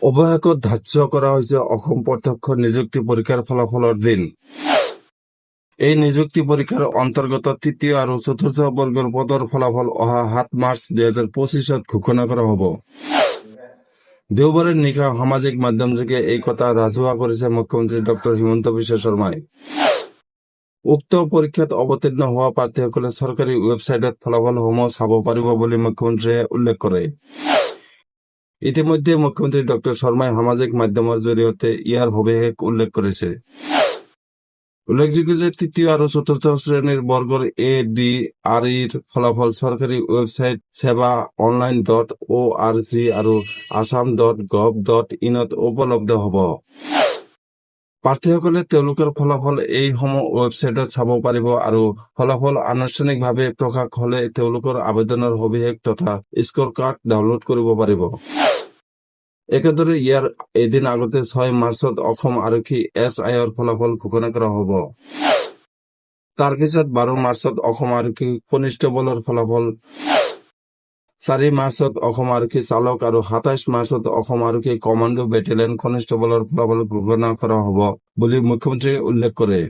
অৱশেষত ধাৰ্য কৰা হৈছে অসম প্ৰত্যক্ষ নিযুক্তি পৰীক্ষাৰ ফলাফলৰ দিন। এই নিযুক্তি পৰীক্ষাৰ অন্তৰ্গত তৃতীয় আৰু চতুৰ্থ বৰ্গৰ পদৰ ফলাফল অহা 7 মাৰ্চ 2025 ঘোষণা কৰা হ'ব। দেওবাৰে নিশা সামাজিক মাধ্যমযোগে এই কথা ৰাজহুৱা কৰিছে মুখ্যমন্ত্ৰী ডক্টৰ হিমন্ত বিশ্ব শৰ্মাই। উক্ত পৰীক্ষাত অৱতীৰ্ণ হোৱা প্ৰাৰ্থীসকলে চৰকাৰী ৱেবছাইটত ফলাফলসমূহ চাব পাৰিব বুলি মুখ্যমন্ত্ৰীয়ে উল্লেখ কৰে। ইতিমধ্যে মুখ্যমন্ত্ৰী ডক্টৰ শৰ্মাই সামাজিক মাধ্যমৰ জৰিয়তে ইয়াৰ সবিশেষ উল্লেখ কৰিছে। উল্লেখযোগ্য যে তৃতীয় আৰু চতুৰ্থ শ্ৰেণীৰ বৰ্গৰ ADREৰ ফলাফল চৰকাৰী ৱেবছাইট seva.online.org আৰু assam.gov.in উপলব্ধ হ'ব। প্ৰাৰ্থীসকলে তেওঁলোকৰ ফলাফল এইসমূহ ৱেবছাইটত চাব পাৰিব আৰু ফলাফল আনুষ্ঠানিকভাৱে প্ৰকাশ হ'লে তেওঁলোকৰ আবেদনৰ সবিশেষ তথা স্ক'ৰ কাৰ্ড ডাউনলোড কৰিব পাৰিব। একেদৰে ইয়াৰ এদিন আগতে 6 মাৰ্চত অসম আৰক্ষী SIৰ ফলাফল ঘোষণা কৰা হ'ব। তাৰ পিছত 12 মাৰ্চত অসম আৰক্ষী কনিষ্টেবলৰ ফলাফল, 4 মাৰ্চত অসম আৰক্ষী চালক আৰু 27 মাৰ্চত অসম আৰক্ষী কমাণ্ডো বেটেলিয়ন কনিষ্টেবলৰ ফলাফল ঘোষণা কৰা হ'ব বুলি মুখ্যমন্ত্ৰীয়ে উল্লেখ কৰে।